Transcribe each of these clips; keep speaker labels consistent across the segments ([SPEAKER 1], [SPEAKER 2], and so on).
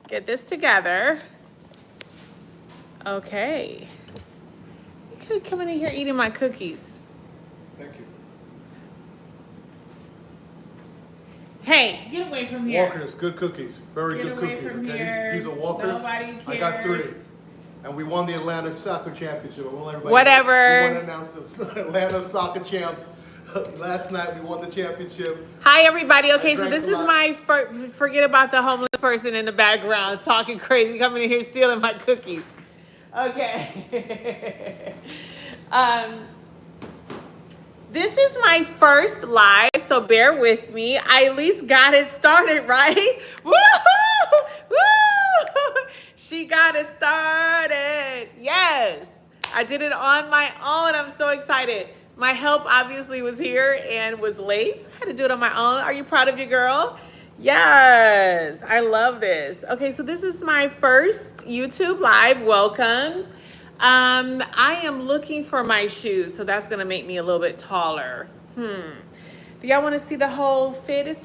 [SPEAKER 1] get this together. Okay. You could come in here eating my cookies.
[SPEAKER 2] Thank you.
[SPEAKER 1] Hey, get away from here.
[SPEAKER 2] Walkers, good cookies. Very
[SPEAKER 1] Get
[SPEAKER 2] good
[SPEAKER 1] away
[SPEAKER 2] cookies.
[SPEAKER 1] from
[SPEAKER 2] Okay,
[SPEAKER 1] here.
[SPEAKER 2] these are Walkers.
[SPEAKER 1] Nobody
[SPEAKER 2] I got 3.
[SPEAKER 1] cares.
[SPEAKER 2] And we won the Atlanta Soccer Championship. I want everybody
[SPEAKER 1] Whatever.
[SPEAKER 2] We want to announce the Atlanta Soccer Champs. Last night we won the championship.
[SPEAKER 1] Hi, everybody. Okay,
[SPEAKER 2] I
[SPEAKER 1] so
[SPEAKER 2] drank
[SPEAKER 1] this
[SPEAKER 2] a
[SPEAKER 1] is
[SPEAKER 2] lot.
[SPEAKER 1] my forget about the homeless person in the background talking crazy, coming in here stealing my cookies. Okay. This is my first live, so bear with me. I at least got it started, right? Woo-hoo! Woo! She got it started. Yes. I did it on my own. I'm so excited. My help obviously was here and was late. So I had to do it on my own. Are you proud of your girl? Yes. I love this. Okay, so this is my first YouTube live. Welcome. I am looking for my shoes, so that's gonna make me a little bit taller. Do y'all want to see the whole fit? It's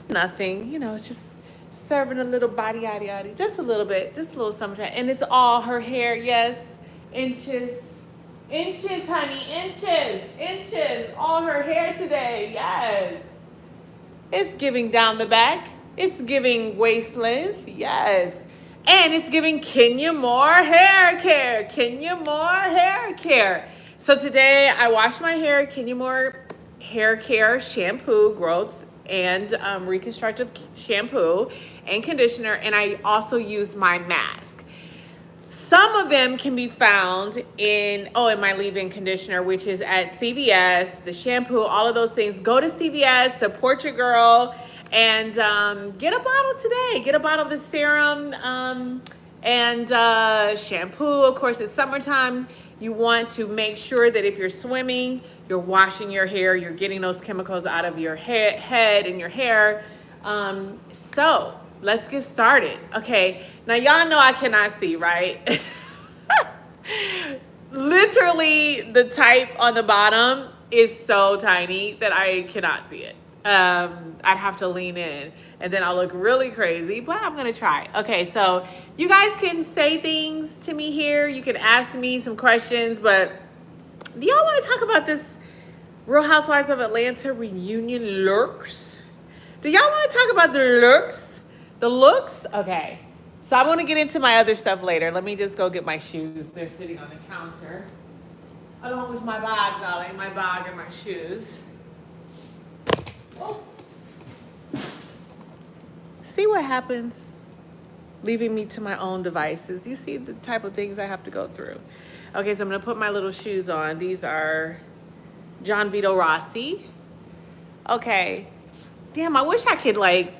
[SPEAKER 1] nothing, you know, it's just serving a little body, yada, yada, just a little bit, just a little something. And it's all her hair, yes, inches, honey, inches, all her hair today, yes. It's giving down the back. It's giving waist length, yes. And it's giving Kenya Moore hair care. Kenya Moore hair care. So today I washed my hair, Kenya Moore hair care shampoo, growth and reconstructive shampoo and conditioner. And I also used my mask. Some of them can be found in my leave-in conditioner, which is at CVS, the shampoo, all of those things. Go to CVS, support your girl, and get a bottle today. Get a bottle of the serum and shampoo. Of course, it's summertime. You want to make sure that if you're swimming, you're washing your hair, you're getting those chemicals out of your head and your hair. So let's get started. Okay, now y'all know I cannot see, right? Literally, the type on the bottom is so tiny that I cannot see it. I'd have to lean in and then I'll look really crazy, but I'm gonna try. Okay, so you guys can say things to me here. You can ask me some questions, but do y'all want to talk about this Real Housewives of Atlanta reunion looks? Do y'all want to talk about the looks? The looks? Okay. So I want to get into my other stuff later. Let me just go get my shoes. They're sitting on the counter. Along with my bag, darling. My bag and my shoes. Oh. See what happens leaving me to my own devices. You see the type of things I have to go through. Okay, so I'm going to put my little shoes on. These are John Vito Rossi. Okay. Damn, I wish I could like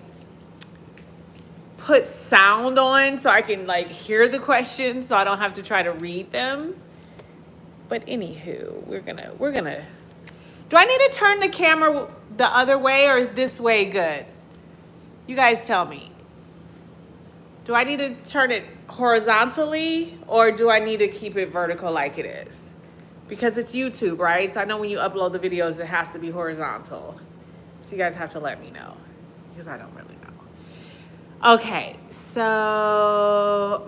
[SPEAKER 1] put sound on so I can like hear the questions so I don't have to try to read them. But anywho, we're gonna, do I need to turn the camera the other way or is this way good? You guys tell me. Do I need to turn it horizontally or do I need to keep it vertical like it is? Because it's YouTube, right? So I know when you upload the videos, it has to be horizontal. So you guys have to let me know because I don't really know. Okay, so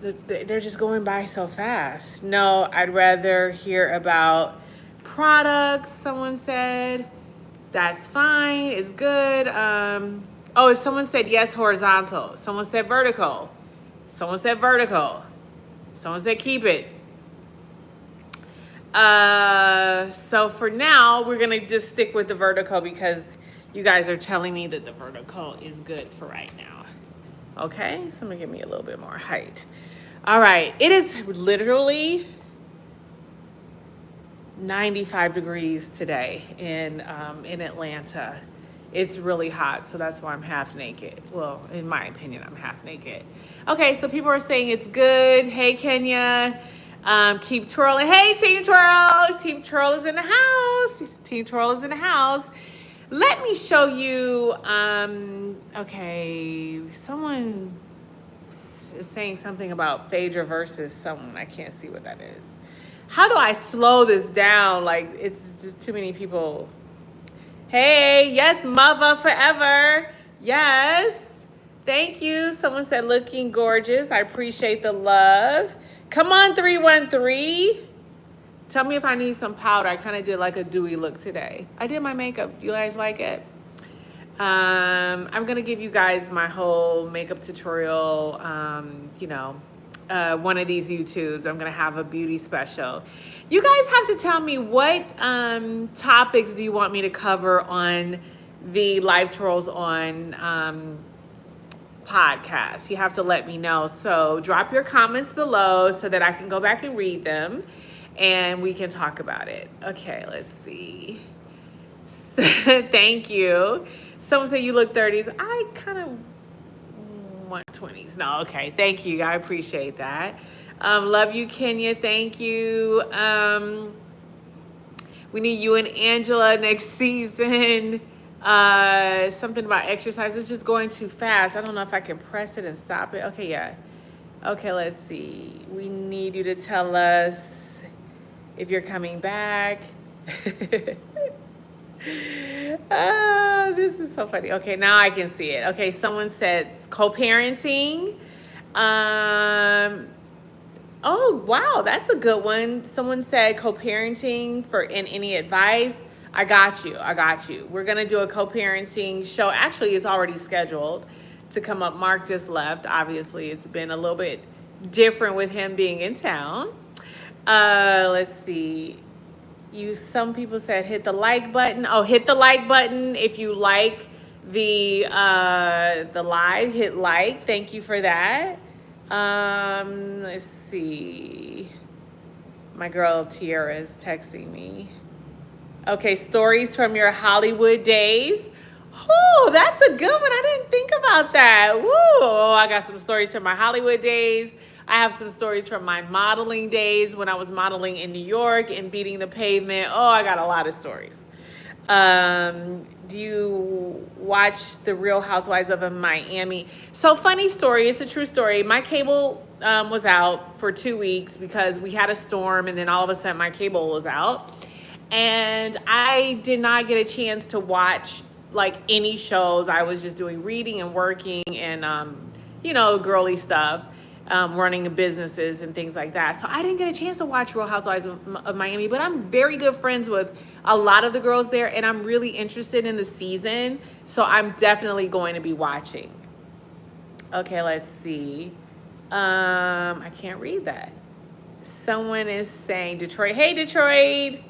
[SPEAKER 1] they're just going by so fast. No, I'd rather hear about products, someone said. That's fine, it's good. Oh, someone said yes, horizontal. Someone said vertical. Someone said vertical. Someone said keep it. So for now, we're gonna just stick with the vertical because you guys are telling me that the vertical is good for right now. Okay, so I'm gonna give me a little bit more height. All right, it is literally 95 degrees today in Atlanta. It's really hot, so that's why I'm half naked. Well, in my opinion, I'm half naked. Okay, so people are saying it's good. Hey, Kenya. Keep twirling. Hey, Team Twirl. Team Twirl is in the house. Team Twirl is in the house. Let me show you. Okay, someone is saying something about Phaedra versus someone. I can't see what that is. How do I slow this down? Like, it's just too many people. Hey, yes, mother forever. Yes. Thank you. Someone said looking gorgeous. I appreciate the love. Come on, 313. Tell me if I need some powder. I kind of did like a dewy look today. I did my makeup. You guys like it? I'm gonna give you guys my whole makeup tutorial. One of these YouTubes. I'm gonna have a beauty special. You guys have to tell me what topics do you want me to cover on the Life Twirls On podcast. You have to let me know. So drop your comments below so that I can go back and read them and we can talk about it. Okay, let's see. Thank you. Someone said you look 30s. I kind of want 20s. No, okay. Thank you. I appreciate that. Love you, Kenya. Thank you. We need you and Angela next season. Something about exercise. It's just going too fast. I don't know if I can press it and stop it. Okay, yeah. Okay, let's see. We need you to tell us if you're coming back. This is so funny. Okay, now I can see it. Okay, someone said co-parenting. Oh, wow, that's a good one. Someone said co-parenting in any advice. I got you. We're going to do a co-parenting show. Actually, it's already scheduled to come up. Mark just left. Obviously, it's been a little bit different with him being in town. Let's see. Some people said hit the like button. Oh, hit the like button if you like the live. Hit like. Thank you for that. Let's see. My girl Tiara is texting me. Okay, stories from your Hollywood days. Oh, that's a good one. I didn't think about that. Woo! Oh, I got some stories from my Hollywood days. I have some stories from my modeling days when I was modeling in New York and beating the pavement. Oh, I got a lot of stories. Do you watch The Real Housewives of Miami? So funny story. It's a true story. My cable was out for 2 weeks because we had a storm, and then all of a sudden my cable was out. And I did not get a chance to watch like any shows. I was just doing reading and working and, girly stuff, running businesses and things like that. So I didn't get a chance to watch Real Housewives of Miami, but I'm very good friends with a lot of the girls there, and I'm really interested in the season. So I'm definitely going to be watching. Okay, let's see. I can't read that. Someone is saying Detroit. Hey, Detroit.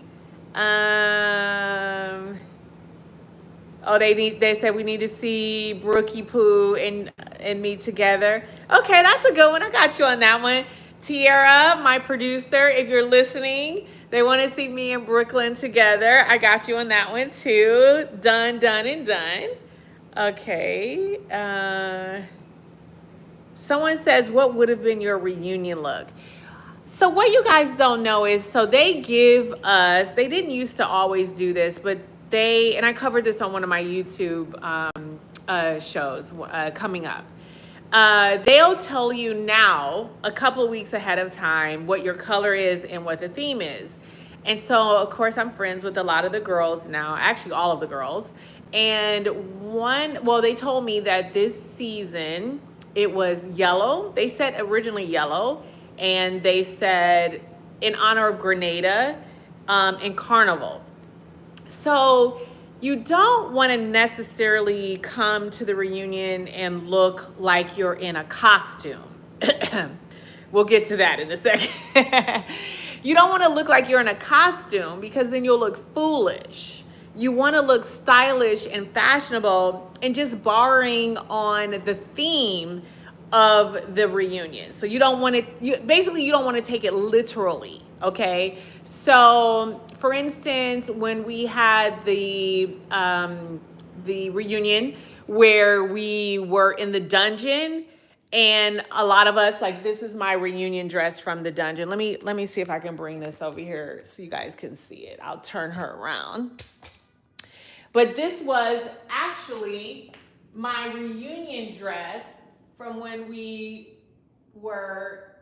[SPEAKER 1] They said we need to see Brookie Poo and me together. Okay, that's a good one. I got you on that one. Tiara, my producer, if you're listening, they want to see me and Brooklyn together. I got you on that one too. Done, and done. Okay. Someone says, what would have been your reunion look? So what you guys don't know is, so they give us, they didn't used to always do this, but and I covered this on one of my YouTube shows coming up. They'll tell you now a couple of weeks ahead of time what your color is and what the theme is. And so, of course, I'm friends with a lot of the girls now, actually all of the girls. And they told me that this season it was yellow. They said originally yellow. And they said in honor of Grenada and Carnival. So you don't want to necessarily come to the reunion and look like you're in a costume. We'll get to that in a second. You don't want to look like you're in a costume because then you'll look foolish. You want to look stylish and fashionable and just borrowing on the theme of the reunion. So you don't want to, you don't want to take it literally, okay? So for instance, when we had the reunion where we were in the dungeon, and a lot of us, like, this is my reunion dress from the dungeon. Let me see if I can bring this over here so you guys can see it. I'll turn her around. But this was actually my reunion dress from when we were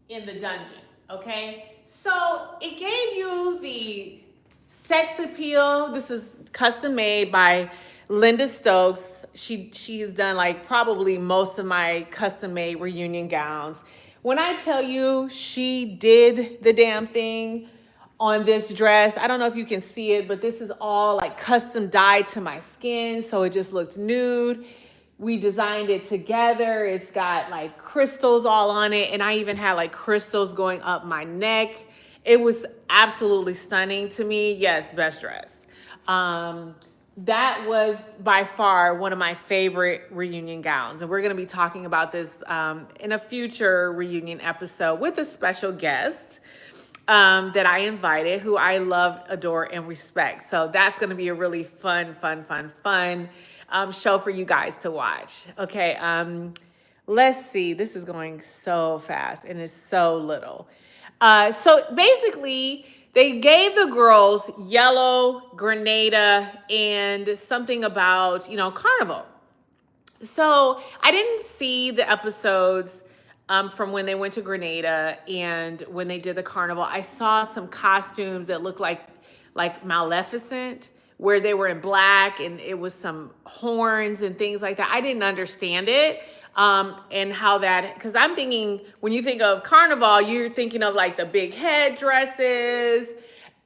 [SPEAKER 1] in the dungeon, okay? So it gave you the sex appeal. This is custom made by Linda Stokes. She's done like probably most of my custom made reunion gowns. When I tell you she did the damn thing on this dress, I don't know if you can see it, but this is all like custom dyed to my skin, so it just looked nude. We designed it together. It's got like crystals all on it, and I even had like crystals going up my neck. It was absolutely stunning to me. Yes, best dress. That was by far one of my favorite reunion gowns. And we're going to be talking about this in a future reunion episode with a special guest that I invited, who I love, adore, and respect. So that's going to be a really fun show for you guys to watch. Okay, let's see. This is going so fast and it's so little. So basically, they gave the girls yellow, Grenada, and something about, Carnival. So I didn't see the episodes from when they went to Grenada and when they did the Carnival. I saw some costumes that looked like Maleficent, where they were in black and it was some horns and things like that. I didn't understand it. And how that, because I'm thinking, when you think of Carnival, you're thinking of like the big head dresses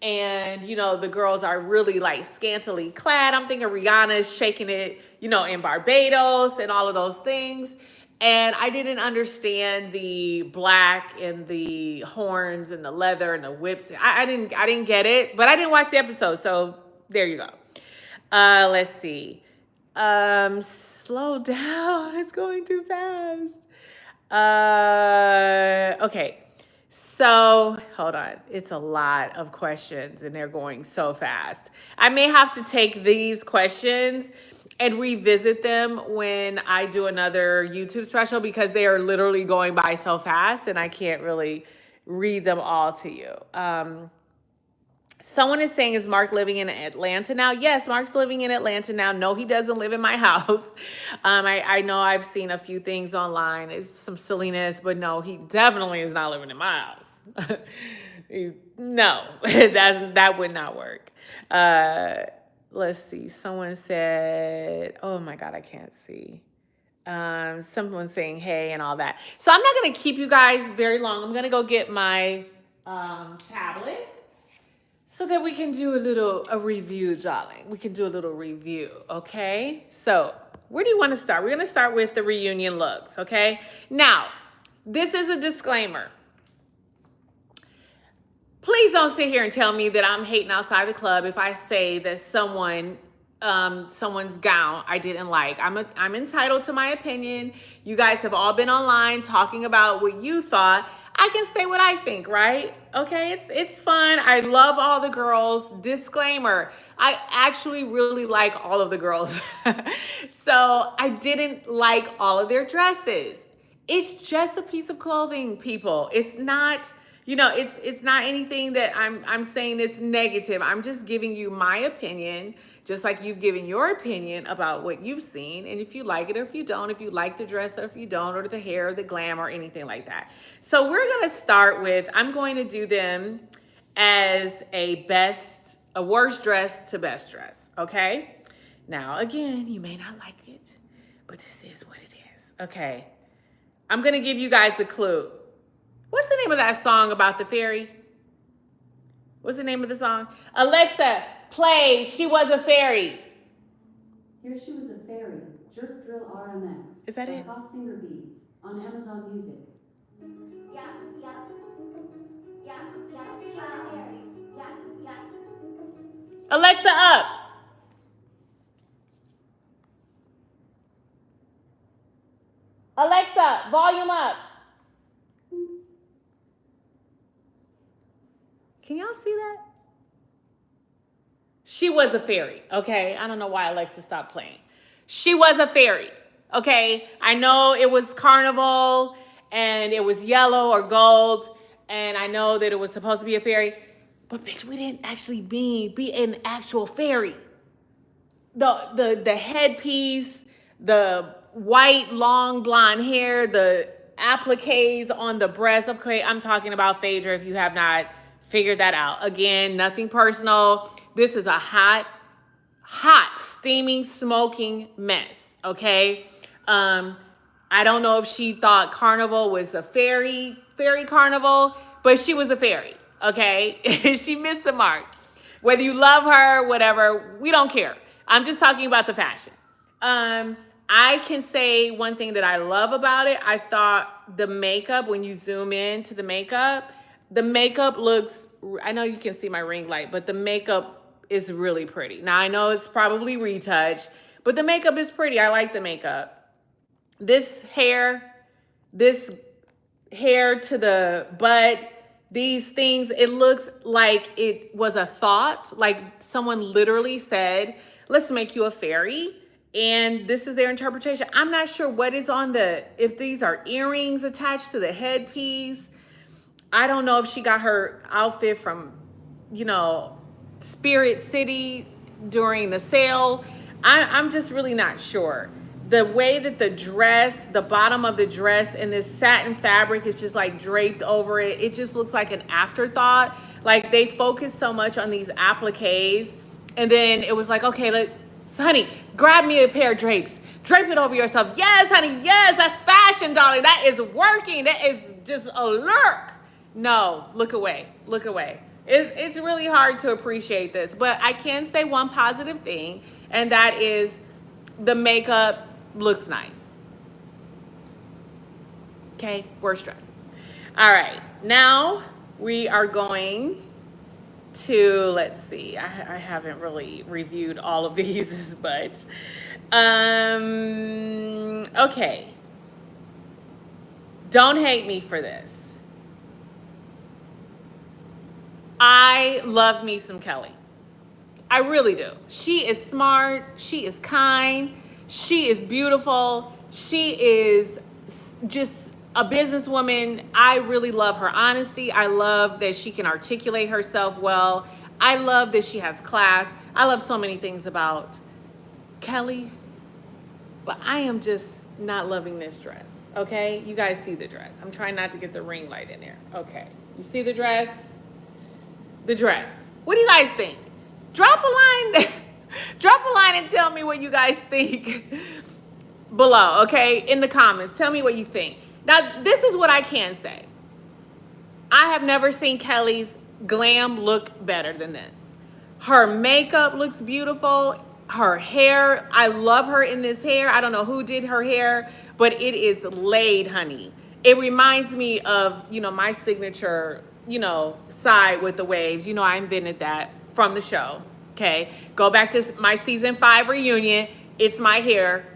[SPEAKER 1] and, the girls are really like scantily clad. I'm thinking Rihanna's shaking it, in Barbados and all of those things. And I didn't understand the black and the horns and the leather and the whips. I didn't get it, but I didn't watch the episode. So there you go. Let's see. Slow down. It's going too fast. Okay. So hold on. It's a lot of questions and they're going so fast. I may have to take these questions and revisit them when I do another YouTube special, because they are literally going by so fast and I can't really read them all to you. Someone is saying, is Mark living in Atlanta now? Yes, Mark's living in Atlanta now. No, he doesn't live in my house. I know I've seen a few things online. It's some silliness, but no, he definitely is not living in my house. No, that would not work. Let's see. Someone said, oh my God, I can't see. Someone saying hey and all that. So I'm not going to keep you guys very long. I'm going to go get my tablet, so that we can do a review, darling. We can do a little review, okay? So where do you want to start? We're going to start with the reunion looks, okay? Now, this is a disclaimer. Please don't sit here and tell me that I'm hating outside the club if I say that someone's gown I didn't like. I'm entitled to my opinion. You guys have all been online talking about what you thought. I can say what I think, right? Okay, it's fun. I love all the girls. Disclaimer, I actually really like all of the girls. So I didn't like all of their dresses. It's just a piece of clothing, people. It's not, it's not anything that I'm saying that's negative. I'm just giving you my opinion, just like you've given your opinion about what you've seen, and if you like it or if you don't, if you like the dress or if you don't, or the hair or the glam or anything like that. So we're gonna start with, I'm going to do them as a worst dress to best dress, okay? Now, again, you may not like it, but this is what it is, okay? I'm gonna give you guys a clue. What's the name of that song about the fairy? What's the name of the song? Alexa, play She Was a Fairy.
[SPEAKER 3] Here She Was a Fairy, Jerk Drill RMX.
[SPEAKER 1] Is that it?
[SPEAKER 3] Cost Finger Beats on Amazon Music.
[SPEAKER 4] Yeah, yeah. Yeah, yeah. She was a fairy. Yeah, yeah.
[SPEAKER 1] Alexa, up. Alexa, volume up. Can y'all see that? She was a fairy, okay? I don't know why Alexa stopped playing. She was a fairy, okay? I know it was Carnival and it was yellow or gold, and I know that it was supposed to be a fairy, but bitch, we didn't actually be an actual fairy. The headpiece, the white long blonde hair, the appliques on the breast. Okay, I'm talking about Phaedra if you have not figured that out. Again, nothing personal. This is a hot hot, steaming, smoking mess. Okay. I don't know if she thought Carnival was a fairy carnival, but she was a fairy. Okay. She missed the mark. Whether you love her, whatever, we don't care. I'm just talking about the fashion. I can say one thing that I love about it. I thought the makeup, when you zoom in to the makeup looks, I know you can see my ring light, but the makeup is really pretty. Now I know it's probably retouched, but the makeup is pretty. I like the makeup. This hair to the butt, these things, it looks like it was a thought, like someone literally said, let's make you a fairy. And this is their interpretation. I'm not sure what is on if these are earrings attached to the headpiece. I don't know if she got her outfit from, Spirit City during the sale. I'm just really not sure. The way that the bottom of the dress and this satin fabric is just like draped over it. It just looks like an afterthought. Like they focused so much on these appliques. And then it was like, okay, honey, grab me a pair of drapes. Drape it over yourself. Yes, honey, yes, that's fashion, darling. That is working. That is just a lurk. No, look away. Look away. It's really hard to appreciate this. But I can say one positive thing, and that is the makeup looks nice. Okay, worst dress. All right, now we are going to, let's see, I haven't really reviewed all of these, but okay. Don't hate me for this. I love me some Kelly. I really do. She is smart. She is kind. She is beautiful. She is just a businesswoman. I really love her honesty. I love that she can articulate herself well. I love that she has class. I love so many things about Kelly, but I am just not loving this dress. Okay, you guys see the dress. I'm trying not to get the ring light in there. Okay, you see the dress? The dress. What do you guys think? Drop a line. Drop a line and tell me what you guys think below, okay? In the comments, tell me what you think. Now, this is what I can say. I have never seen Kelly's glam look better than this. Her makeup looks beautiful. Her hair, I love her in this hair. I don't know who did her hair, but it is laid, honey. It reminds me of, my signature, side with the waves. I invented that from the show. Okay, go back to my season 5 reunion. It's my hair.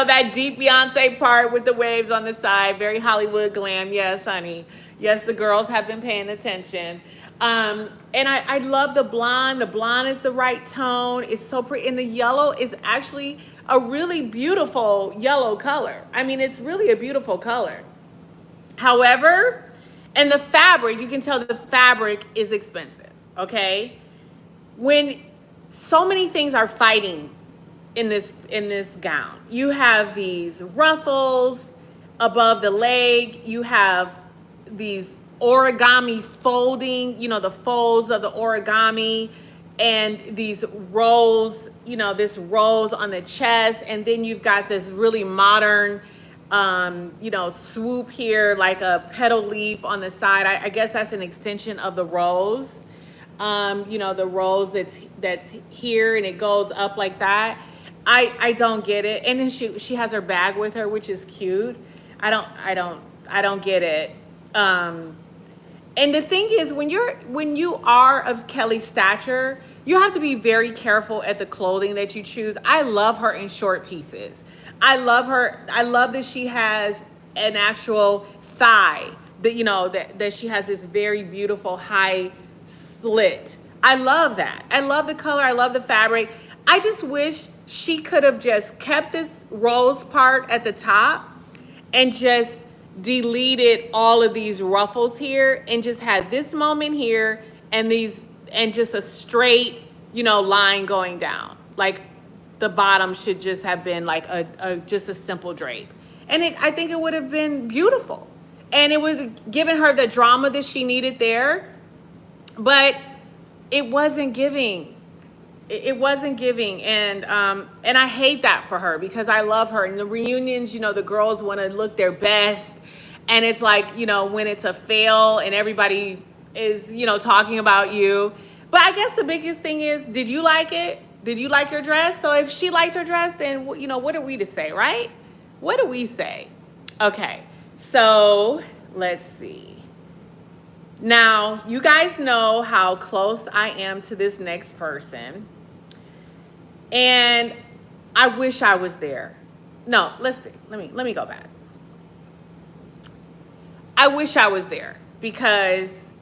[SPEAKER 1] That deep Beyonce part with the waves on the side, very Hollywood glam. Yes, honey. Yes, the girls have been paying attention. And I love the blonde. The blonde is the right tone. It's so pretty. And the yellow is actually a really beautiful yellow color. I mean, it's really a beautiful color. However, and the fabric, you can tell that the fabric is expensive, okay? When so many things are fighting in this gown. You have these ruffles above the leg. You have these origami folding, the folds of the origami, and these rolls, this rolls on the chest. And then you've got this really modern swoop here, like a petal leaf on the side. I guess that's an extension of the rose. The rose that's here and it goes up like that. I don't get it. And then she has her bag with her, which is cute. I don't get it. And the thing is, when you are of Kelly's stature, you have to be very careful at the clothing that you choose. I love her in short pieces. I love her. I love that she has an actual thigh, that she has this very beautiful high slit. I love that. I love the color. I love the fabric. I just wish she could have just kept this rose part at the top and just deleted all of these ruffles here and just had this moment here and just a straight, line going down. Like the bottom should just have been like just a simple drape. And I think it would have been beautiful. And it would have given her the drama that she needed there. But it wasn't giving. It wasn't giving, and I hate that for her because I love her. And the reunions, you know, the girls want to look their best, and it's like, you know, when it's a fail and everybody is, you know, talking about you. But I guess the biggest thing is, did you like it? Did you like your dress? So if she liked her dress, then, you know, what are we to say, right? What do we say? Okay, so let's see. Now, you guys know how close I am to this next person. And I wish I was there. No, let's see. Let me go back. I wish I was there because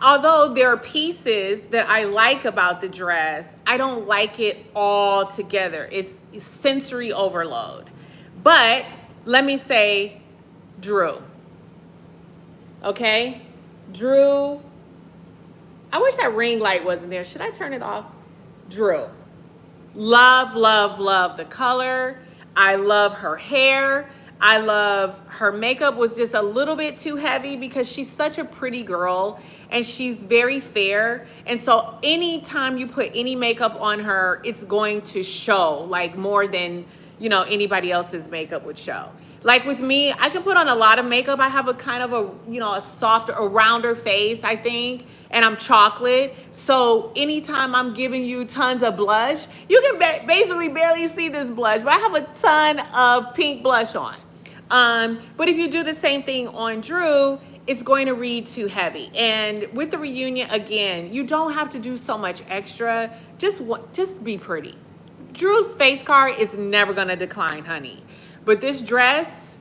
[SPEAKER 1] although there are pieces that I like about the dress, I don't like it all together. It's sensory overload. But let me say Drew. Okay? Drew. I wish that ring light wasn't there. Should I turn it off? Drew. Love, love, love the color. I love her hair. I love her makeup was just a little bit too heavy because she's such a pretty girl and she's very fair. And so anytime you put any makeup on her, it's going to show like more than, you know, anybody else's makeup would show. Like with me, I can put on a lot of makeup. I have a kind of a, you know, a softer, a rounder face, I think, and I'm chocolate. So anytime I'm giving you tons of blush, you can basically barely see this blush, but I have a ton of pink blush on. But if you do the same thing on Drew, it's going to read too heavy. And with the reunion, again, you don't have to do so much extra. Just be pretty. Drew's face card is never going to decline, honey. But this dress,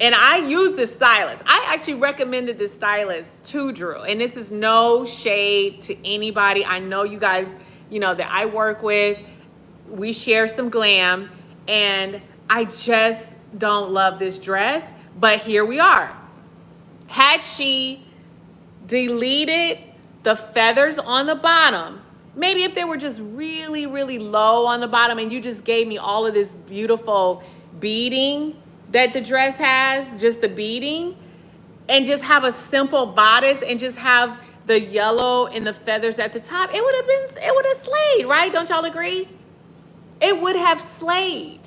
[SPEAKER 1] and I use this stylist. I actually recommended this stylist to Drew. And this is no shade to anybody. I know you guys, you know, that I work with. We share some glam. And I just don't love this dress. But here we are. Had she deleted the feathers on the bottom, maybe if they were just really, really low on the bottom and you just gave me all of this beautiful beading that the dress has, just the beading, and just have a simple bodice and just have the yellow and the feathers at the top, it would have slayed, right? Don't y'all agree? It would have slayed.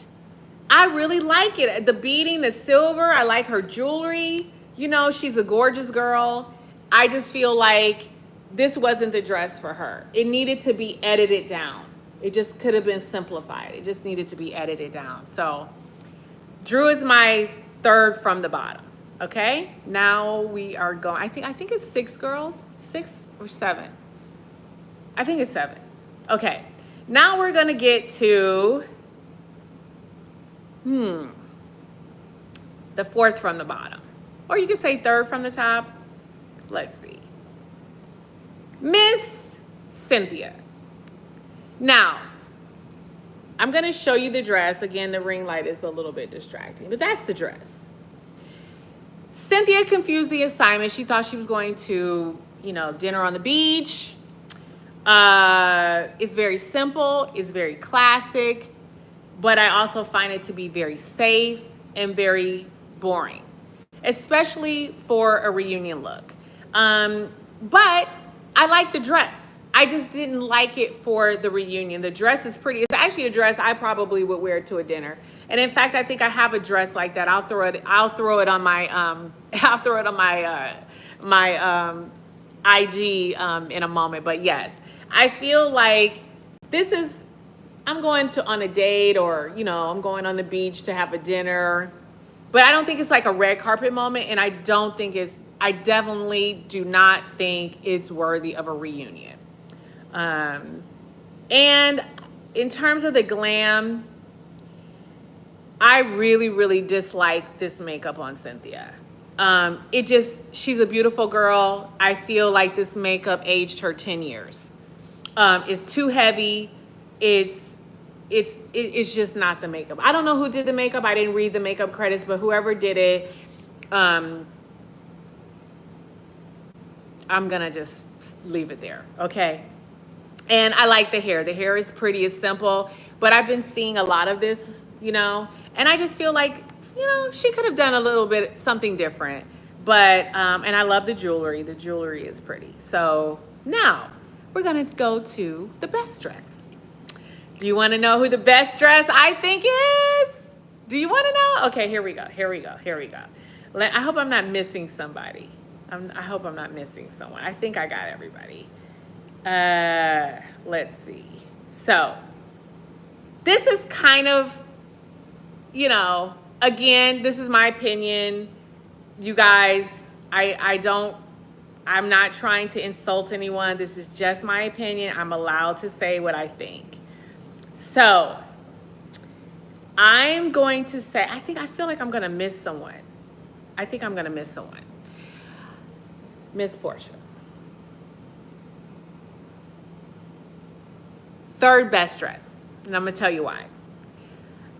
[SPEAKER 1] I really like it. The beading, the silver, I like her jewelry. You know, she's a gorgeous girl. I just feel like this wasn't the dress for her. It needed to be edited down. It just could have been simplified. It just needed to be edited down. So Drew is my third from the bottom. Okay, now we are going. I think it's 6 girls, 6 or 7. I think it's 7. Okay, now we're gonna get to the 4th from the bottom, or you could say 3rd from the top. Let's see, Miss Cynthia. Now, I'm gonna show you the dress. Again, the ring light is a little bit distracting, but that's the dress. Cynthia confused the assignment. She thought she was going to, you know, dinner on the beach. It's very simple, it's very classic, but I also find it to be very safe and very boring, especially for a reunion look. But I like the dress. I just didn't like it for the reunion. The dress is pretty. It's actually a dress I probably would wear to a dinner. And in fact, I think I have a dress like that. I'll throw it on my IG in a moment. But yes, I feel like this is, I'm going on a date, or, you know, I'm going on the beach to have a dinner, but I don't think it's like a red carpet moment. And I definitely do not think it's worthy of a reunion. And in terms of the glam, I really, really dislike this makeup on Cynthia. She's a beautiful girl. I feel like this makeup aged her 10 years. It's too heavy. It's just not the makeup. I don't know who did the makeup. I didn't read the makeup credits, but whoever did it, I'm gonna just leave it there, okay? And I like the hair. The hair is pretty, it's simple, but I've been seeing a lot of this, you know, and I just feel like, you know, she could have done a little bit, something different. But, and I love the jewelry. The jewelry is pretty. So now we're gonna go to the best dress. Do you want to know who the best dress I think is? Do you want to know? Okay, here we go. I hope I'm not missing somebody. I hope I'm not missing someone. I think I got everybody. Let's see. So this is kind of, again, this is my opinion. You guys, I'm not trying to insult anyone. This is just my opinion. I'm allowed to say what I think. So I'm going to say, I feel like I'm going to miss someone. Miss Portia. Third best dress. And I'm going to tell you why.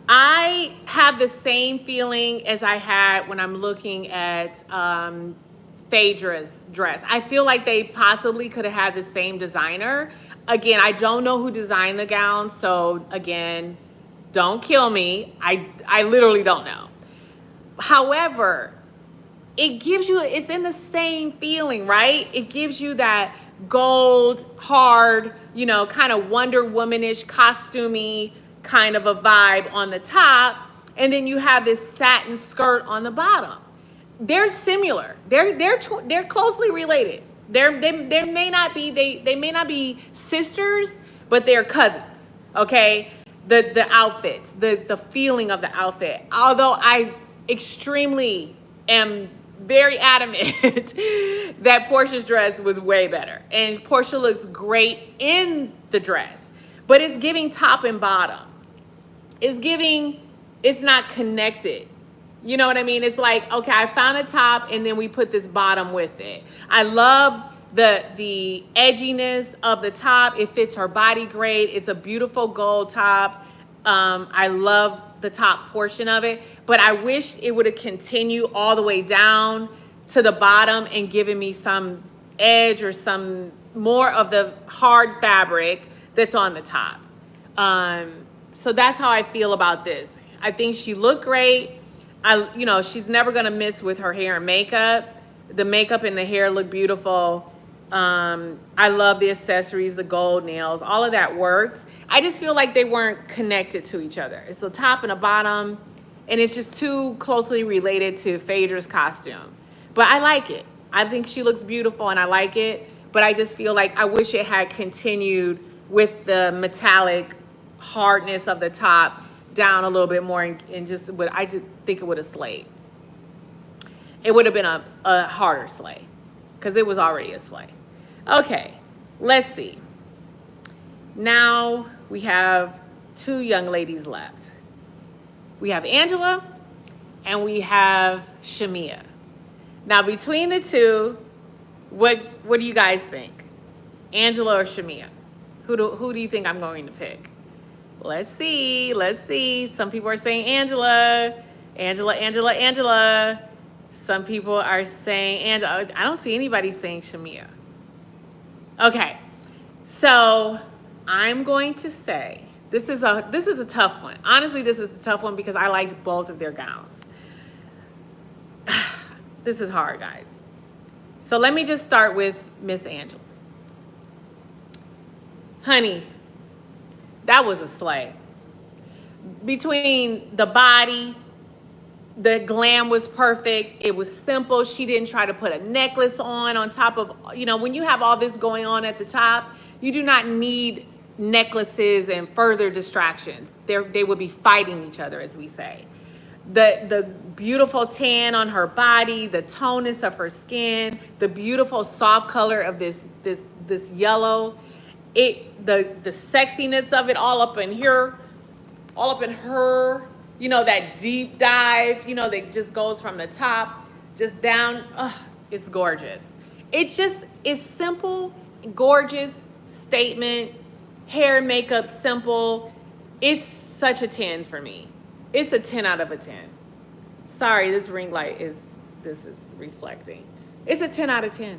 [SPEAKER 1] I have the same feeling as I had when I'm looking at Phaedra's dress. I feel like they possibly could have had the same designer. Again, I don't know who designed the gown, so again, don't kill me. I literally don't know. However, it's in the same feeling, right? It gives you that gold, hard, kind of Wonder Woman-ish, costumey kind of a vibe on the top. And then you have this satin skirt on the bottom. They're similar. They're closely related. They may not be sisters, but they're cousins. Okay, the outfits, the feeling of the outfit. Although I extremely am very adamant that Portia's dress was way better, and Portia looks great in the dress, but it's giving top and bottom. It's not connected. You know what I mean? It's like, okay, I found a top and then we put this bottom with it. I love the edginess of the top. It fits her body great. It's a beautiful gold top. I love the top portion of it, but I wish it would have continued all the way down to the bottom and given me some edge or some more of the hard fabric that's on the top. So that's how I feel about this. I think she looked great. She's never gonna miss with her hair and makeup. The makeup and the hair look beautiful. I love the accessories, the gold nails, all of that works. I just feel like they weren't connected to each other. It's the top and the bottom, and it's just too closely related to Phaedra's costume. But I like it. I think she looks beautiful and I like it, but I just feel like I wish it had continued with the metallic hardness of the top down a little bit more, and I just think it would have slayed. It would have been a harder slay because it was already a slay. Okay, let's see. Now we have two young ladies left. We have Angela and we have Shamea. Now between the two, what do you guys think? Angela or Shamea? Who do you think I'm going to pick? Let's see. Some people are saying Angela. Some people are saying Angela. I don't see anybody saying Shamea. Okay, so I'm going to say this is a tough one. Honestly, this is a tough one because I liked both of their gowns. This is hard, guys. So let me just start with Miss Angela. Honey, that was a slay. Between the body, the glam was perfect. It was simple. She didn't try to put a necklace on top of, when you have all this going on at the top, you do not need necklaces and further distractions. They would be fighting each other, as we say. The beautiful tan on her body, the toneness of her skin, the beautiful soft color of this yellow, the sexiness of it all up in here, all up in her, that deep dive, that just goes from the top just down. It's gorgeous. It's simple, gorgeous statement, hair, makeup, simple. It's such a 10 for me. It's a 10 out of a 10. Sorry, this ring light is reflecting. It's a 10 out of 10.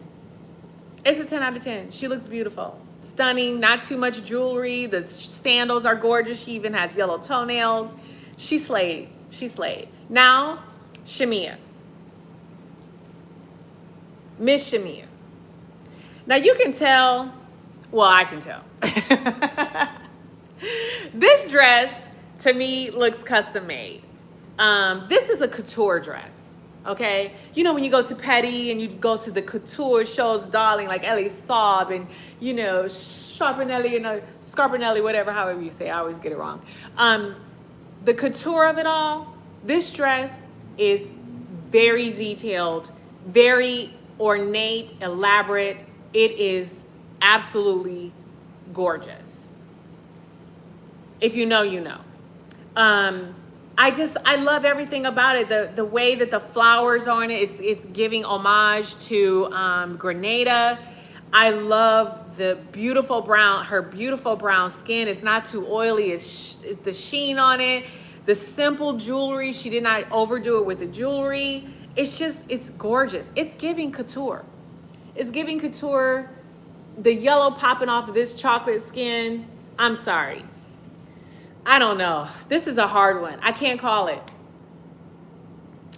[SPEAKER 1] It's a 10 out of 10. She looks beautiful. Stunning, not too much jewelry. The sandals are gorgeous. She even has yellow toenails. She slayed. Now, Shamea. Miss Shamea. Now you can tell Well, I can tell. This dress, to me, looks custom made. This is a couture dress, okay? You know, when you go to Petty and you go to the couture shows, darling, like Ellie Saab and, you know, Scarpinelli, you know, Scarpinelli, whatever, however you say, I always get it wrong. The couture of it all, this dress is very detailed, very ornate, elaborate. It is absolutely gorgeous. If you know, you know. I love everything about it. The way that the flowers are on it, it's giving homage to Grenada. I love the beautiful brown, her beautiful brown skin. It's not too oily. It's the sheen on it. The simple jewelry. She did not overdo it with the jewelry. It's gorgeous. It's giving couture. It's giving couture. The yellow popping off of this chocolate skin. I'm sorry. I don't know. This is a hard one. I can't call it.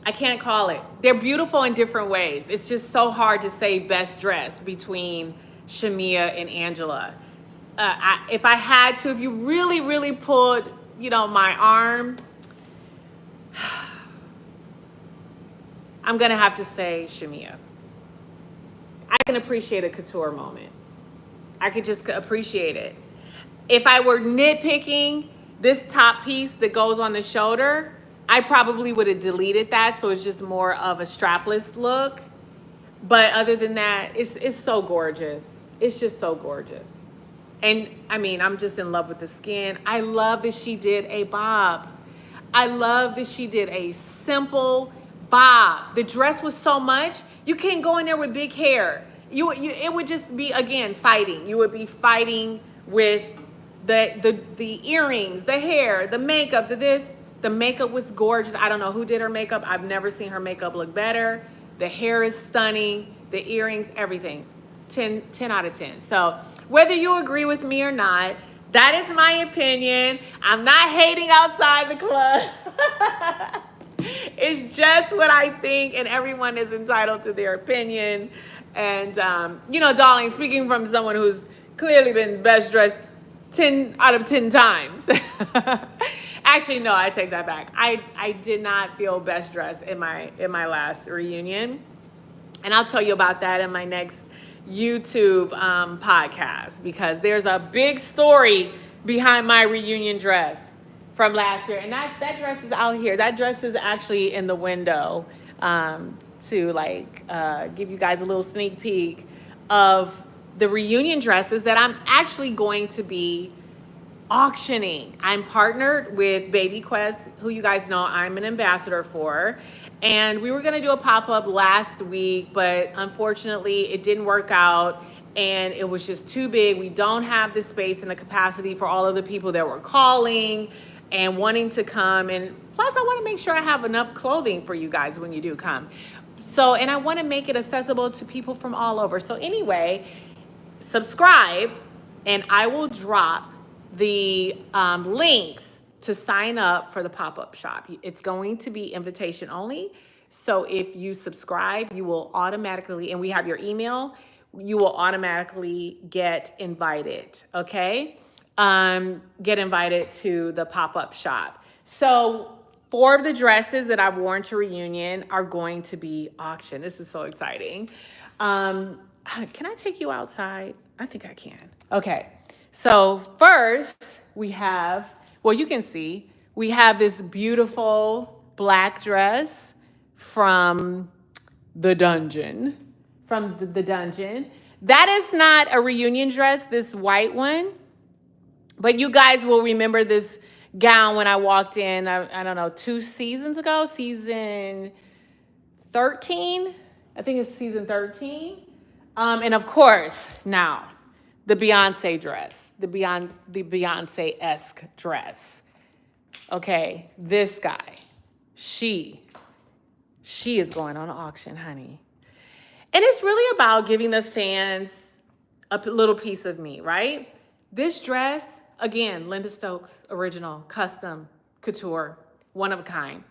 [SPEAKER 1] I can't call it. They're beautiful in different ways. It's just so hard to say best dress between Shamea and Angela. If I had to, if you really, really pulled, you know, my arm, I'm going to have to say Shamea. I can appreciate a couture moment. I could just appreciate it. If I were nitpicking, this top piece that goes on the shoulder, I probably would have deleted that, so it's just more of a strapless look. But other than that, it's so gorgeous. It's just so gorgeous. And I mean, I'm just in love with the skin. I love that she did a bob. I love that she did a simple bob. The dress was so much, you can't go in there with big hair. It would just be, again, fighting. You would be fighting with the earrings, the hair, the makeup, the makeup was gorgeous. I don't know who did her makeup. I've never seen her makeup look better. The hair is stunning, the earrings, everything. 10 out of 10. So whether you agree with me or not, that is my opinion. I'm not hating outside the club. It's just what I think, and everyone is entitled to their opinion. And, you know, darling, speaking from someone who's clearly been best dressed 10 out of 10 times. Actually, no, I take that back. I did not feel best dressed in my last reunion. And I'll tell you about that in my next YouTube podcast, because there's a big story behind my reunion dress from last year. And that dress is out here. That dress is actually in the window to like give you guys a little sneak peek of the reunion dresses that I'm actually going to be auctioning. I'm partnered with Baby Quest, who you guys know I'm an ambassador for. And we were going to do a pop-up last week, but unfortunately it didn't work out and it was just too big. We don't have the space and the capacity for all of the people that were calling and wanting to come. And plus I want to make sure I have enough clothing for you guys when you do come. So, and I want to make it accessible to people from all over. So anyway, subscribe and I will drop the links to sign up for the pop-up shop. It's going to be invitation only. So if you subscribe, you will automatically, and we have your email, you will automatically get invited, okay? Get invited to the pop-up shop. So 4 of the dresses that I've worn to reunion are going to be auctioned. This is so exciting. Can I take you outside? I think I can. Okay. So first we have, well, you can see, we have this beautiful black dress from the dungeon, That is not a reunion dress, this white one, but you guys will remember this gown when I walked in, I don't know, 2 seasons ago, season 13. I think it's season 13. And of course, now, the Beyonce dress, the Beyonce-esque dress. Okay, this guy, she is going on auction, honey. And it's really about giving the fans a little piece of me, right? This dress, again, Linda Stokes, original, custom, couture, one of a kind.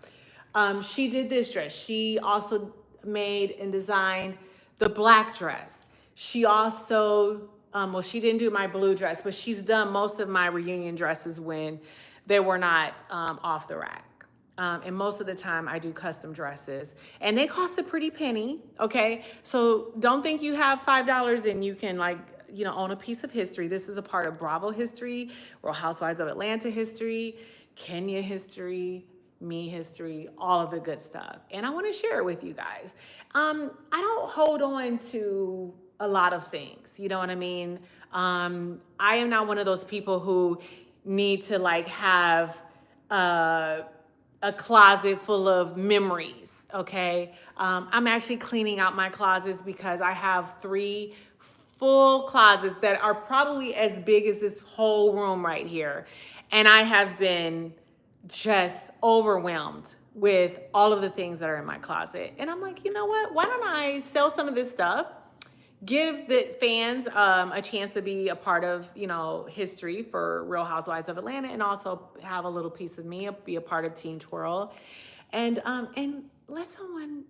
[SPEAKER 1] She did this dress. She also made and designed the black dress. She also well, she didn't do my blue dress, but she's done most of my reunion dresses when they were not off the rack. And most of the time I do custom dresses and they cost a pretty penny. Okay. So don't think you have $5 and you can own a piece of history. This is a part of Bravo history, Real Housewives of Atlanta history, Kenya history, me history, all of the good stuff. And I want to share it with you guys. I don't hold on to a lot of things. You know what I mean? I am not one of those people who need to have a closet full of memories, okay? I'm actually cleaning out my closets because I have 3 full closets that are probably as big as this whole room right here. And I have been just overwhelmed with all of the things that are in my closet. And I'm like, you know what? Why don't I sell some of this stuff? Give the fans a chance to be a part of, history for Real Housewives of Atlanta, and also have a little piece of me, be a part of Teen Twirl, and let someone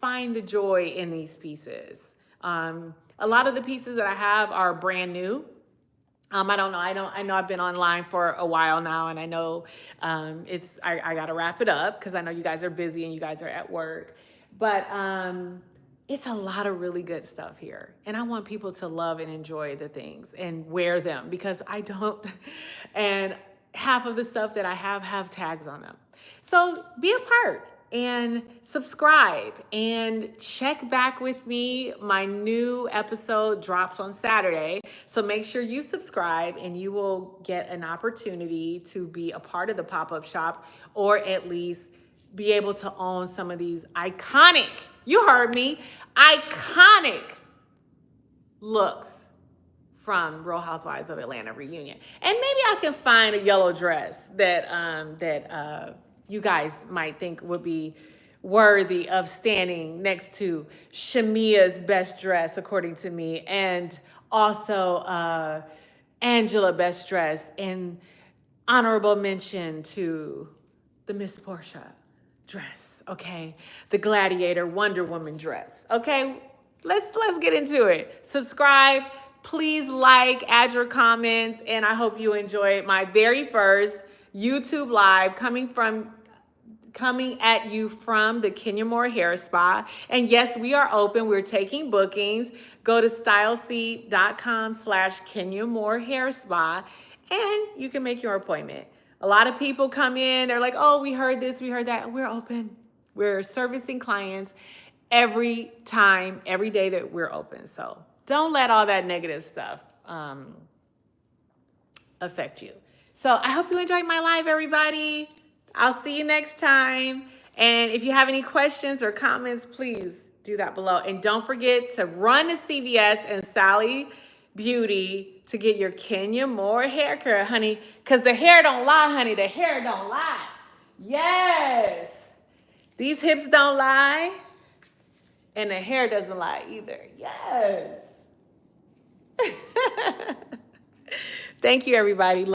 [SPEAKER 1] find the joy in these pieces. A lot of the pieces that I have are brand new. I don't know. I know I've been online for a while now, and I know I got to wrap it up because I know you guys are busy and you guys are at work, but it's a lot of really good stuff here. And I want people to love and enjoy the things and wear them because I don't. And half of the stuff that I have tags on them. So be a part and subscribe and check back with me. My new episode drops on Saturday. So make sure you subscribe and you will get an opportunity to be a part of the pop-up shop, or at least be able to own some of these iconic, you heard me, iconic looks from Real Housewives of Atlanta reunion. And maybe I can find a yellow dress that you guys might think would be worthy of standing next to Shamia's best dress, according to me, and also Angela best dress, and honorable mention to the Miss Portia dress, okay? The Gladiator Wonder Woman dress, okay? Let's get into it. Subscribe, please add your comments, and I hope you enjoyed my very first YouTube live coming at you from the Kenya Moore Hair Spa. And yes, we are open. We're taking bookings. Go to styleseat.com/Kenya Moore Hair Spa, and you can make your appointment. A lot of people come in, they're like, oh, we heard this, we heard that. We're open. We're servicing clients every time, every day that we're open. So don't let all that negative stuff affect you. So I hope you enjoyed my live, everybody. I'll see you next time. And if you have any questions or comments, please do that below. And don't forget to run to CVS and Sally Beauty to get your Kenya Moore hair care, honey. Because the hair don't lie, honey. The hair don't lie. Yes. These hips don't lie. And the hair doesn't lie either. Yes. Thank you, everybody.